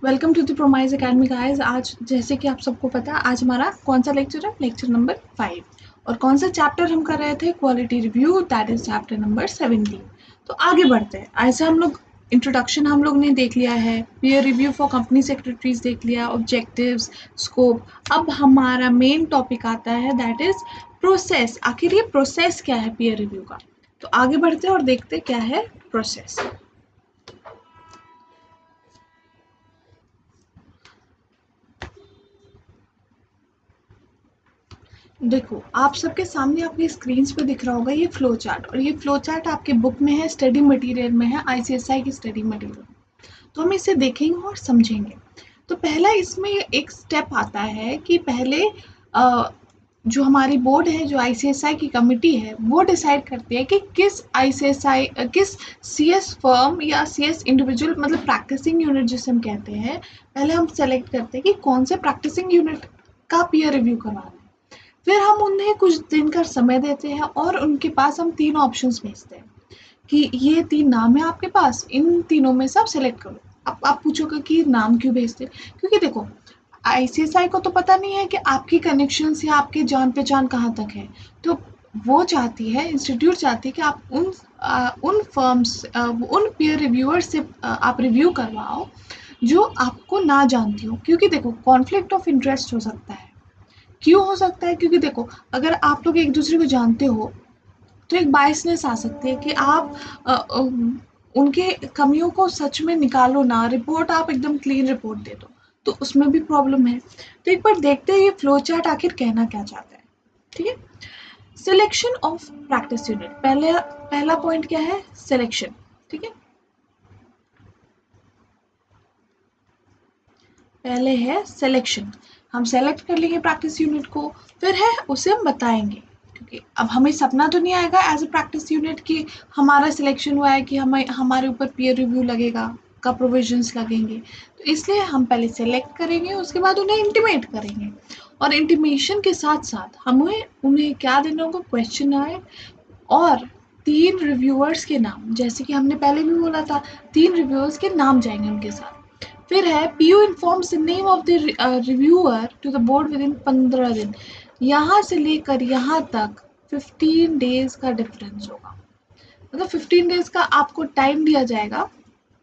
Welcome to the Promise Academy guys. आज जैसे कि आप सबको पता है आज हमारा कौन सा लेक्चर है, लेक्चर नंबर 5। और कौन सा चैप्टर हम कर रहे थे, quality review, that is chapter number 17। तो आगे बढ़ते हैं। ऐसे हम लोग इंट्रोडक्शन हम लोग ने देख लिया है, peer review for company secretaries देख लिया, ऑब्जेक्टिव्स, स्कोप। अब हमारा मेन टॉपिक आता है, दैट इज प्रोसेस। आखिर ये प्रोसेस क्या है पीयर रिव्यू का। तो आगे बढ़ते हैं और देखते हैं क्या है प्रोसेस। देखो, आप सबके सामने आपकी स्क्रीन्स पे दिख रहा होगा ये फ्लो चार्ट, और ये फ्लो चार्ट आपके बुक में है, स्टडी मटेरियल में है, आईसीएसआई की स्टडी मटेरियल। तो हम इसे देखेंगे और समझेंगे। तो पहला इसमें एक स्टेप आता है कि पहले जो हमारी बोर्ड है, जो आईसीएसआई की कमिटी है, वो डिसाइड करती है कि किस आईसीएसआई किस सीएस फर्म या सीएस इंडिविजुअल, मतलब प्रैक्टिसिंग यूनिट जिसे हम कहते हैं, पहले हम सेलेक्ट करते हैं कि कौन से प्रैक्टिसिंग यूनिट का पीयर रिव्यू करवाना है। फिर हम उन्हें कुछ दिन का समय देते हैं और उनके पास हम 3 ऑप्शंस भेजते हैं कि ये 3 नाम है आपके पास, इन तीनों में से आप सेलेक्ट करो। अब आप पूछोगे कि नाम क्यों भेजते हैं? क्योंकि देखो, आईसीएसआई को तो पता नहीं है कि आपकी कनेक्शंस या आपकी जान-पहचान कहाँ तक है। तो वो चाहती है, इंस्टीट्यूट चाहती है कि आप उन फर्म्स उन पीयर रिव्यूअर से आप रिव्यू करवाओ जो आपको ना जानती हो। क्योंकि देखो, कॉन्फ्लिक्ट ऑफ इंटरेस्ट हो सकता है। क्यों हो सकता है? क्योंकि देखो, अगर आप लोग एक दूसरे को जानते हो तो एक बायसनेस आ सकती है कि आप अ, अ, उनके कमियों को सच में निकालो ना, रिपोर्ट आप एकदम क्लीन रिपोर्ट दे दो, तो उसमें भी प्रॉब्लम है। तो एक बार देखते हैं ये फ्लो चार्ट आखिर कहना क्या चाहता है। ठीक है। सिलेक्शन ऑफ प्रैक्टिस यूनिट, पहला पॉइंट क्या है? सिलेक्शन। ठीक है, पहले है सिलेक्शन। हम सेलेक्ट कर लेंगे प्रैक्टिस यूनिट को। फिर है उसे हम बताएंगे, क्योंकि अब हमें सपना तो नहीं आएगा एज अ प्रैक्टिस यूनिट कि हमारा सिलेक्शन हुआ है, कि हमें हमारे ऊपर पीयर रिव्यू लगेगा, का प्रोविजंस लगेंगे। तो इसलिए हम पहले सेलेक्ट करेंगे, उसके बाद उन्हें इंटीमेट करेंगे। और इंटीमेशन के साथ साथ हमें उन्हें क्या देना होगा? क्वेश्चन और 3 रिव्यूअर्स के नाम, जैसे कि हमने पहले भी बोला था, 3 रिव्यूअर्स के नाम जाएंगे उनके साथ। फिर है PU informs the name of the reviewer to the board within 15 दिन। यहाँ से लेकर यहाँ तक 15 डेज का डिफरेंस होगा। मतलब 15 डेज का आपको टाइम दिया जाएगा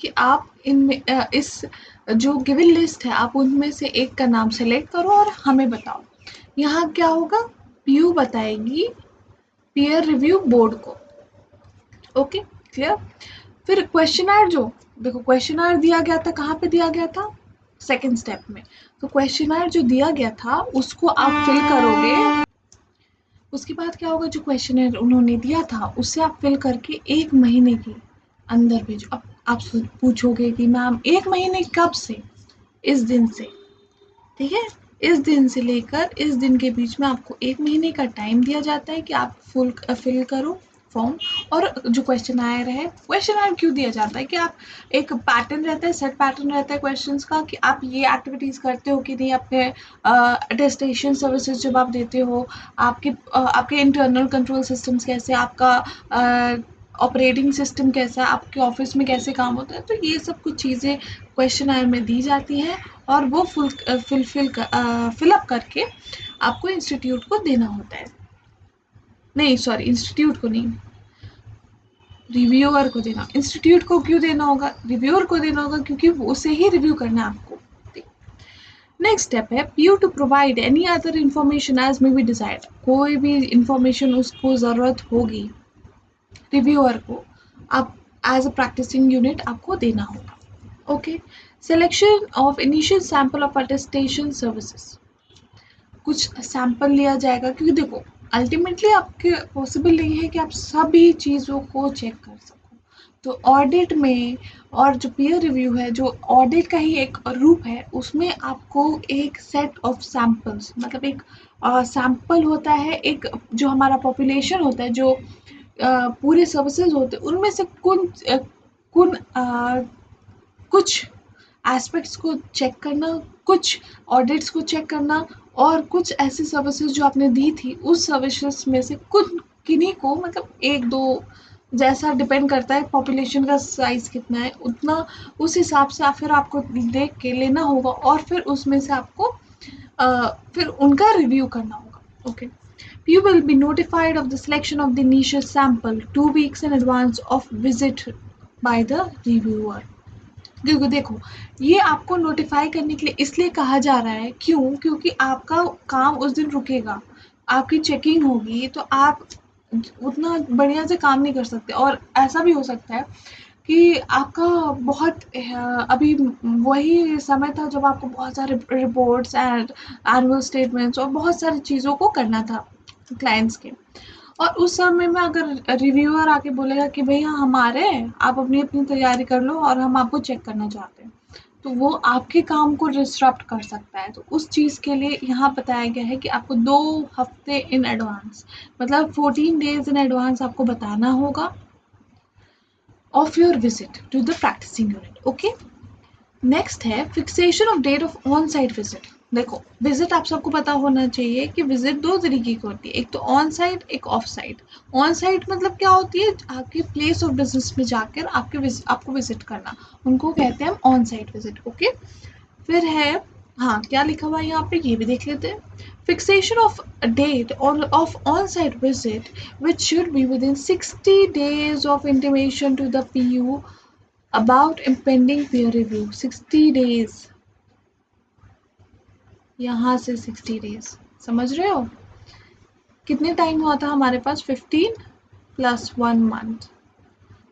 कि आप इनमें इस जो गिवन लिस्ट है, आप उनमें से एक का नाम सेलेक्ट करो और हमें बताओ। यहाँ क्या होगा? पीयू बताएगी पीयर रिव्यू बोर्ड को। Okay, clear. फिर क्वेश्चनर, जो देखो क्वेश्चनर दिया गया था, कहाँ पे दिया गया था? सेकंड स्टेप में। तो क्वेश्चनर जो दिया गया था उसको आप फिल करोगे। उसके बाद क्या होगा? जो क्वेश्चनर उन्होंने दिया था उससे आप फिल करके 1 महीने के अंदर भेजो। अब आप पूछोगे कि मैम 1 महीने कब से? इस दिन से। ठीक है, इस दिन से लेकर इस दिन के बीच में आपको 1 महीने का टाइम दिया जाता है कि आप फिल करो फॉर्म। और जो क्वेश्चनायर है, क्वेश्चनायर क्यों दिया जाता है? कि आप एक पैटर्न रहता है, सेट पैटर्न रहता है क्वेश्चंस का, कि आप ये एक्टिविटीज़ करते हो कि नहीं अपने अटेस्टेशन सर्विसेज जब आप देते हो। आपके इंटरनल कंट्रोल सिस्टम्स कैसे, आपका ऑपरेटिंग सिस्टम कैसा है, आपके ऑफिस में कैसे काम होता है। तो ये सब कुछ चीज़ें क्वेश्चनायर में दी जाती है और वो फिल अप करके आपको इंस्टीट्यूट को देना होता है। नहीं, सॉरी, इंस्टीट्यूट को नहीं, रिव्यूअर को देना। इंस्टीट्यूट को क्यों देना होगा? रिव्यूअर को देना होगा क्योंकि उसे ही रिव्यू करना है आपको। नेक्स्ट स्टेप है PU to provide any other information as may be desired. कोई भी इंफॉर्मेशन उसको ज़रूरत होगी रिव्यूअर को, आप एज अ प्रैक्टिसिंग यूनिट आपको देना होगा। Okay. Selection of initial sample of attestation services, कुछ सैंपल लिया जाएगा, क्योंकि देखो अल्टीमेटली आपके पॉसिबल नहीं है कि आप सभी चीज़ों को चेक कर सको। तो ऑडिट में, और जो पीयर रिव्यू है, जो ऑडिट का ही एक रूप है, उसमें आपको एक सेट ऑफ सैंपल्स, मतलब एक सैंपल होता है, एक जो हमारा पॉपुलेशन होता है, जो पूरे सर्विसेज होते हैं, उनमें से कुछ एस्पेक्ट्स को चेक करना, कुछ ऑडिट्स को चेक करना, और कुछ ऐसी सर्विसेज जो आपने दी थी उस सर्विसेज में से कुछ किन्हीं को, मतलब 1-2 जैसा डिपेंड करता है पॉपुलेशन का साइज कितना है, उतना उस हिसाब से फिर आपको देख के लेना होगा और फिर उसमें से आपको फिर उनका रिव्यू करना होगा। Okay, you will be notified of the selection of the initial sample 2 weeks in advance of visit by the reviewer। क्योंकि देखो, ये आपको नोटिफाई करने के लिए इसलिए कहा जा रहा है, क्यों? क्योंकि आपका काम उस दिन रुकेगा, आपकी चेकिंग होगी, तो आप उतना बढ़िया से काम नहीं कर सकते। और ऐसा भी हो सकता है कि आपका बहुत अभी वही समय था जब आपको बहुत सारे रिपोर्ट्स एंड एनुअल स्टेटमेंट्स और बहुत सारी चीज़ों को करना था क्लाइंट्स के। और उस समय में अगर रिव्यूअर आके बोलेगा कि भैया हमारे, आप अपनी अपनी तैयारी कर लो और हम आपको चेक करना चाहते हैं, तो वो आपके काम को डिस्टर्ब कर सकता है। तो उस चीज़ के लिए यहाँ बताया गया है कि आपको 2 हफ्ते इन एडवांस, मतलब 14 days इन एडवांस आपको बताना होगा of your visit to the practising unit. Okay, next है fixation of date of on site visit. देखो, विजिट आप सबको पता होना चाहिए कि विजिट 2 तरीके की होती है, एक तो ऑन साइट, एक ऑफ साइट। ऑन साइट मतलब क्या होती है? आपके प्लेस ऑफ बिजनेस में जाकर आपको विजिट करना, उनको कहते हैं हम ऑन साइट विजिट। ओके, फिर है, हाँ क्या लिखा हुआ है यहाँ पे ये भी देख लेते हैं। Fixation of date of on site visit which should be within 60 days of intimation to the PU about impending peer review। 60 days, यहाँ से 60 days, समझ रहे हो कितने टाइम हुआ था हमारे पास? 15 + 1 month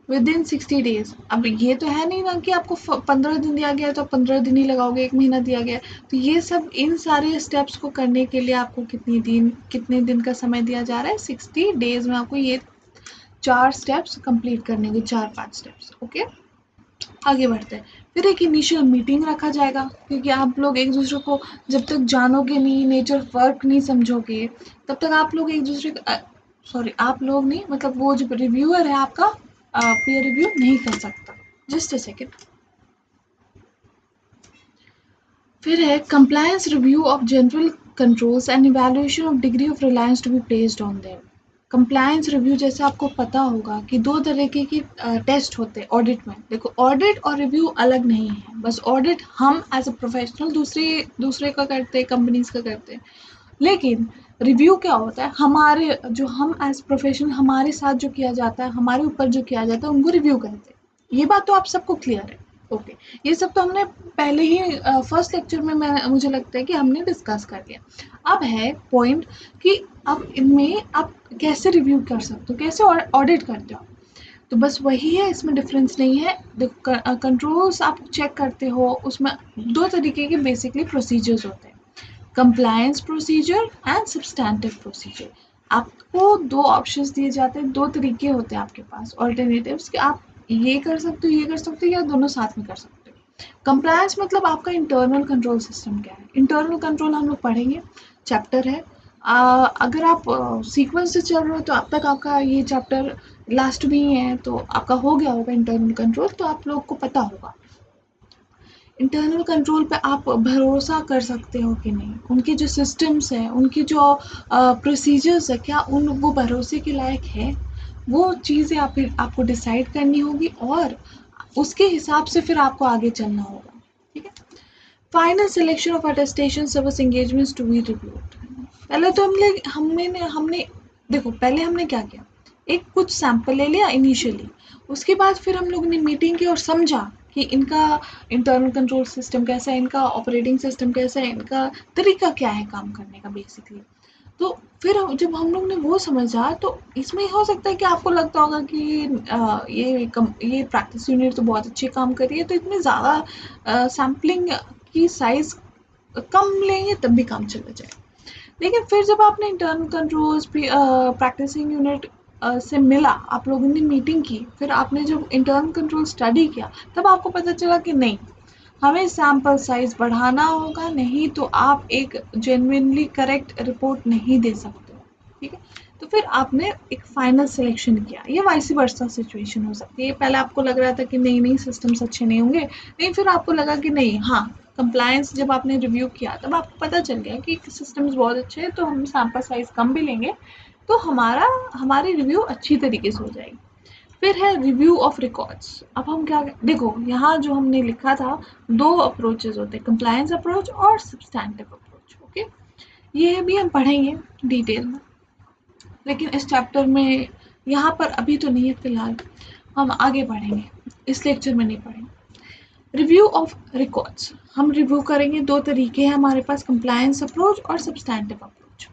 विद इन 60 days। अब ये तो है नहीं ना कि आपको 15 दिन दिया गया है तो 15 दिन ही लगाओगे, 1 महीना दिया गया है तो ये सब, इन सारे स्टेप्स को करने के लिए आपको कितने दिन का समय दिया जा रहा है? 60 days में आपको ये 4 स्टेप्स कंप्लीट करने के, 4-5 स्टेप्स। ओके, आगे बढ़ते हैं। फिर एक इनिशियल मीटिंग रखा जाएगा, क्योंकि आप लोग एक दूसरे को जब तक जानोगे नहीं, नेचर वर्क नहीं समझोगे, तब तक आप लोग एक दूसरे का सॉरी आप लोग नहीं, मतलब वो जो रिव्यूअर है आपका पीयर रिव्यू नहीं कर सकता। Just a second. फिर है compliance review of general controls and evaluation of degree of reliance to be placed on them. Compliance review, जैसे आपको पता होगा कि 2 तरीके की टेस्ट होते हैं ऑडिट में। देखो, ऑडिट और रिव्यू अलग नहीं है, बस ऑडिट हम एज अ प्रोफेशनल दूसरे का करते हैं, कंपनीज का करते हैं। लेकिन रिव्यू क्या होता है? हमारे जो हम एज प्रोफेशनल हमारे साथ जो किया जाता है, हमारे ऊपर जो किया जाता है, उनको रिव्यू कहते हैं। ये बात तो आप सबको क्लियर है। ओके, ये सब तो हमने पहले ही फर्स्ट लेक्चर में मुझे लगता है कि हमने डिस्कस कर लिया। अब है पॉइंट कि अब इनमें आप कैसे रिव्यू कर सकते हो, कैसे ऑडिट करते हो। तो बस वही है, इसमें डिफरेंस नहीं है। कंट्रोल्स आप चेक करते हो, उसमें 2 तरीके के बेसिकली प्रोसीजर्स होते हैं, compliance procedure and substantive procedure. आपको 2 ऑप्शंस दिए जाते हैं, 2 तरीके होते हैं आपके पास ऑल्टरनेटिव्स कि आप ये कर सकते हो, ये कर सकते हो, या दोनों साथ में कर सकते हो। कंप्लायंस मतलब आपका इंटरनल कंट्रोल सिस्टम क्या है। इंटरनल कंट्रोल हम लोग पढ़ेंगे, चैप्टर है। अगर आप सीक्वेंस से चल रहे हो तो अब तक आपका ये चैप्टर लास्ट में ही है, तो आपका हो गया होगा इंटरनल कंट्रोल, तो आप लोग को पता होगा। इंटरनल कंट्रोल पे आप भरोसा कर सकते हो कि नहीं, उनके जो सिस्टम्स हैं, उनकी जो प्रोसीजर्स है, क्या वो भरोसे के लायक है, वो चीज़ें आपको डिसाइड करनी होगी और उसके हिसाब से फिर आपको आगे चलना होगा। ठीक है। Final selection of attestation service engagements to be reviewed. पहले तो हमने हमने देखो, पहले हमने क्या किया, एक कुछ सैंपल ले लिया इनिशियली, उसके बाद फिर हम लोगों ने मीटिंग की और समझा कि इनका इंटरनल कंट्रोल सिस्टम कैसा है, इनका ऑपरेटिंग सिस्टम कैसा है, इनका तरीका क्या है काम करने का बेसिकली। तो फिर जब हम लोग ने वो समझा, तो इसमें हो सकता है कि आपको लगता होगा कि ये प्रैक्टिस यूनिट तो बहुत अच्छे काम कर रही है, तो इतनी ज़्यादा सैम्पलिंग की साइज़ कम लेंगे तब भी काम चला जाए। लेकिन फिर जब आपने इंटरनल कंट्रोल्स प्रैक्टिसिंग यूनिट से मिला, आप लोगों ने मीटिंग की, फिर आपने जब इंटरनल कंट्रोल स्टडी किया, तब आपको पता चला कि नहीं, हमें सैम्पल साइज बढ़ाना होगा, नहीं तो आप एक जेन्युइनली करेक्ट रिपोर्ट नहीं दे सकते हो। ठीक है। तो फिर आपने एक फाइनल सिलेक्शन किया। ये वाइस वर्सा सिचुएशन हो सकती है, पहले आपको लग रहा था कि नहीं नहीं सिस्टम्स अच्छे नहीं होंगे, नहीं फिर आपको लगा कि नहीं, हाँ कंप्लायंस जब आपने रिव्यू किया तब आपको पता चल गया कि सिस्टम्स बहुत अच्छे हैं, तो हम सैम्पल साइज कम भी लेंगे तो हमारी रिव्यू अच्छी तरीके से हो जाएगी। फिर है रिव्यू ऑफ रिकॉर्ड्स। अब हम क्या देखो, यहाँ जो हमने लिखा था 2 अप्रोचेज होते हैं, कंप्लायंस अप्रोच और सब्सटैंटिव अप्रोच। ओके, ये भी हम पढ़ेंगे डिटेल में, लेकिन इस चैप्टर में यहाँ पर अभी तो नहीं है फिलहाल, हम आगे पढ़ेंगे, इस लेक्चर में नहीं पढ़ेंगे। रिव्यू ऑफ रिकॉर्ड्स हम रिव्यू करेंगे, 2 तरीके हैं हमारे पास, कंप्लायंस अप्रोच और सब्सटैंटिव अप्रोच।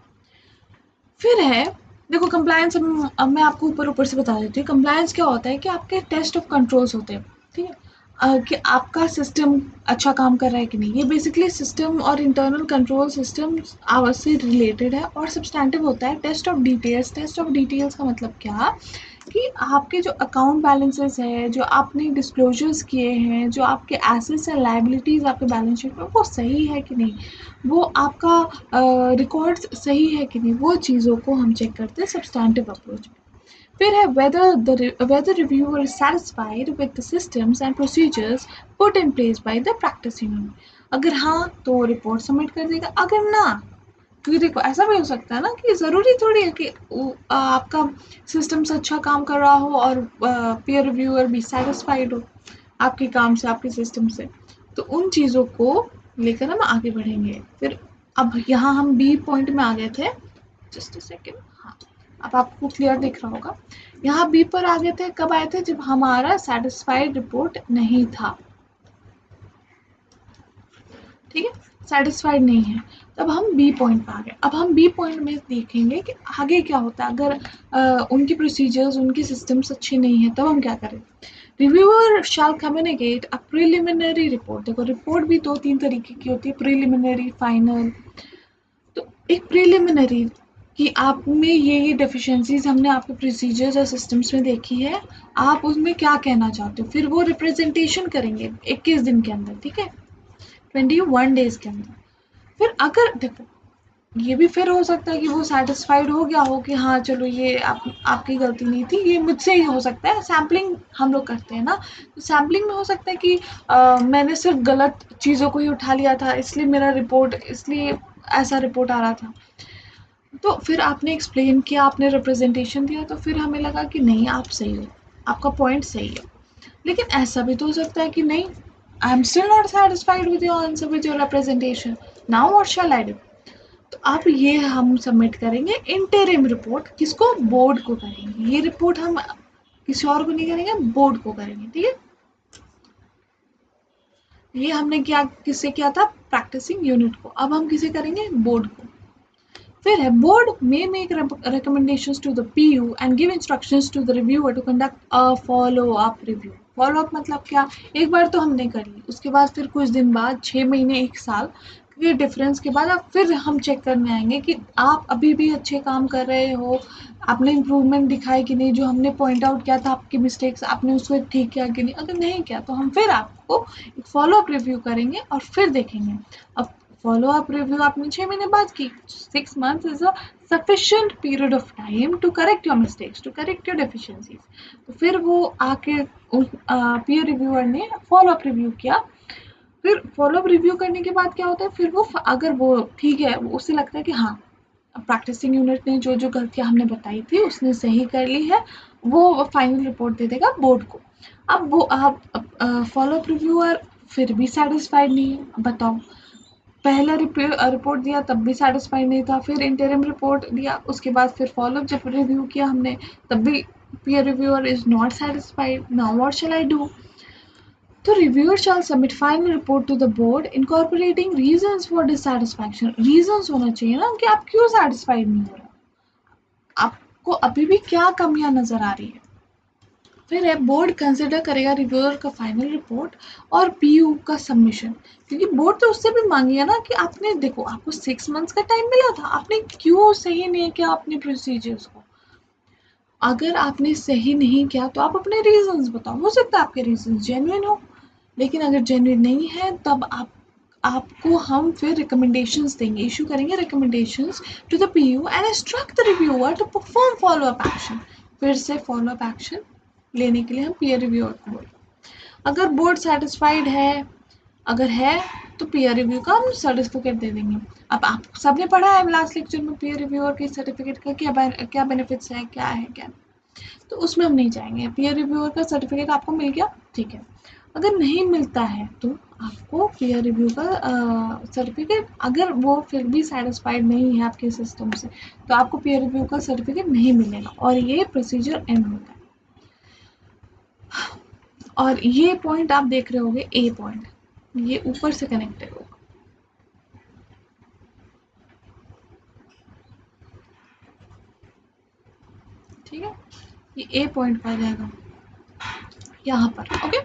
फिर है देखो कंप्लायंस, अब मैं आपको ऊपर ऊपर से बता देती हूँ। कंप्लायंस क्या होता है कि आपके टेस्ट ऑफ कंट्रोल्स होते हैं, ठीक है, कि आपका सिस्टम अच्छा काम कर रहा है कि नहीं। ये बेसिकली सिस्टम और इंटरनल कंट्रोल सिस्टम आवाज से रिलेटेड है। और सब्सटैंटिव होता है test of details. Test of details का मतलब क्या, कि आपके जो अकाउंट बैलेंसेस है, जो आपने डिस्क्लोजर्स किए हैं, जो आपके एसेट्स एंड लायबिलिटीज़ आपके बैलेंस शीट में, वो सही है कि नहीं, वो आपका रिकॉर्ड्स सही है कि नहीं, वो चीज़ों को हम चेक करते हैं सब्सटैंटिव अप्रोच में। फिर है whether reviewer is satisfied with the systems and procedures put in place by the practice unit। अगर हाँ तो रिपोर्ट सबमिट कर देगा, अगर ना, क्योंकि देखो ऐसा भी हो सकता है ना कि ज़रूरी थोड़ी है कि आपका सिस्टम से अच्छा काम कर रहा हो और पीयर रिव्यूअर भी सेटिस्फाइड हो आपके काम से, आपके सिस्टम से। तो उन चीज़ों को लेकर हम आगे बढ़ेंगे। फिर अब यहाँ हम बी पॉइंट में आ गए थे, जस्ट अ सेकेंड, हाँ अब आपको क्लियर दिख रहा होगा। यहाँ बी पर आ गए थे, कब आए थे, जब हमारा सेटिस्फाइड रिपोर्ट नहीं था, ठीक है, सेटिस्फाइड नहीं है, तब हम बी पॉइंट पे आ गए। अब हम बी पॉइंट में देखेंगे कि आगे क्या होता है अगर उनकी प्रोसीजर्स, उनके सिस्टम्स अच्छे नहीं है, तब हम क्या करें। Reviewer shall communicate a preliminary report. देखो रिपोर्ट भी 2-3 तरीके की होती है, प्रिलिमिनरी, फाइनल। तो एक प्रिलिमिनरी कि आप में ये डेफिशिएंसीज हमने आपके प्रोसीजर्स और सिस्टम्स में देखी है, आप उसमें क्या कहना चाहते हो, फिर वो रिप्रेजेंटेशन करेंगे 21 दिन के अंदर, ठीक है, 21 डेज के अंदर। फिर अगर देखो ये भी फिर हो सकता है कि वो सेटिस्फाइड हो गया हो कि हाँ चलो ये आपकी गलती नहीं थी, ये मुझसे ही हो सकता है। सैम्पलिंग हम लोग करते हैं ना, तो सैम्पलिंग में हो सकता है कि मैंने सिर्फ गलत चीज़ों को ही उठा लिया था, इसलिए मेरा रिपोर्ट, इसलिए ऐसा रिपोर्ट आ रहा था। तो फिर आपने एक्सप्लेन किया, आपने रिप्रेजेंटेशन दिया, तो फिर हमें लगा कि नहीं आप सही हो, आपका पॉइंट सही है। लेकिन ऐसा भी तो हो सकता है कि नहीं, I am still not satisfied with your answer, with your representation, now what shall I do. तो अब ये हम सबमिट करेंगे इंटरिम रिपोर्ट, किसको, बोर्ड को करेंगे। ये रिपोर्ट हम किसी और को नहीं करेंगे, बोर्ड को करेंगे, ठीक है। ये हमने क्या किससे किया था, प्रैक्टिसिंग यूनिट को। अब हम किसे करेंगे, बोर्ड को। फिर है board may make recommendations to the PU and give instructions to the reviewer to conduct a follow up review। Follow up मतलब क्या, एक बार तो हमने कर ली, उसके बाद फिर कुछ दिन बाद, 6 महीने, 1 साल के डिफरेंस के बाद अब फिर हम चेक करने आएंगे कि आप अभी भी अच्छे काम कर रहे हो, आपने इम्प्रूवमेंट दिखाई कि नहीं, जो हमने पॉइंट आउट किया था आपकी मिस्टेक्स, आपने उसको ठीक किया कि नहीं। अगर नहीं किया तो हम फिर आपको एक फॉलो अप रिव्यू करेंगे और फिर देखेंगे। अब फॉलो अप रिव्यू आपने 6 महीने बाद की, 6 months is a sufficient period of time to correct your mistakes, to correct your deficiencies। तो फिर वो आके पीयर रिव्यूअर ने फॉलो अप रिव्यू किया। फिर फॉलो अप रिव्यू करने के बाद क्या होता है, फिर वो अगर वो ठीक है, उसे लगता है कि हाँ प्रैक्टिसिंग यूनिट ने जो जो गलतियाँ हमने बताई थी उसने सही कर ली है, वो फाइनल रिपोर्ट दे देगा बोर्ड को। अब वो आप फॉलो अप रिव्यूअर फिर भी सेटिस्फाइड नहीं है, बताओ, पहला रिपोर्ट दिया तब भी सेटिस्फाइड नहीं था, फिर इंटरिम रिपोर्ट दिया, उसके बाद फिर फॉलो अप जब रिव्यू किया हमने, तब भी peer reviewer is not satisfied, now what shall I do. तो reviewer shall submit final report to the board incorporating reasons for dissatisfaction. Reasons होना चाहिए ना कि आप क्यों सेटिस्फाइड नहीं हो रहे, आपको अभी भी क्या कमियां नजर आ रही है। फिर है बोर्ड कंसिडर करेगा रिव्यूअर का फाइनल रिपोर्ट और पीयू का सबमिशन, क्योंकि बोर्ड तो उससे भी मांगी है ना कि आपने देखो आपको 6 months का टाइम मिला था, आपने क्यों सही नहीं किया अपने प्रोसीजर्स को। अगर आपने सही नहीं किया तो आप अपने रीजंस बताओ, हो सकता है आपके रीजंस जेन्युइन हो, लेकिन अगर जेन्युइन नहीं है तब आपको हम फिर रिकमेंडेशंस देंगे, इशू करेंगे recommendations to the PU and instruct the reviewer to perform follow up action. फिर से फॉलो अप एक्शन लेने के लिए हम पीयर रिव्यूअर को बोलेंगे। अगर बोर्ड सेटिस्फाइड है, अगर है तो पीयर रिव्यू का हम सर्टिफिकेट दे देंगे। अब आप सबने पढ़ा है लास्ट लेक्चर में पीयर रिव्यूअर के सर्टिफिकेट का क्या क्या बेनिफिट्स है, क्या है क्या। तो उसमें हम नहीं जाएंगे। पीयर रिव्यूअर का सर्टिफिकेट आपको मिल गया, ठीक है। अगर नहीं मिलता है तो आपको पीयर रिव्यू का सर्टिफिकेट, अगर वो फिर भी सेटिस्फाइड नहीं है आपके सिस्टम से, तो आपको पीयर रिव्यू का सर्टिफिकेट नहीं मिलेगा और ये प्रोसीजर एंड होता है। और ये पॉइंट आप देख रहे होगे, ए पॉइंट, ये ऊपर से कनेक्टेड होगा, ठीक है। ये ए पॉइंट पर जाएगा यहाँ पर, okay.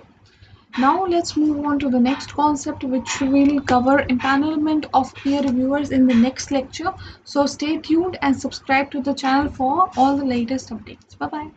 Now let's move on to the next concept, which will cover empanelment of peer reviewers in the next lecture. So stay tuned and subscribe to the channel for all the latest updates. Bye bye.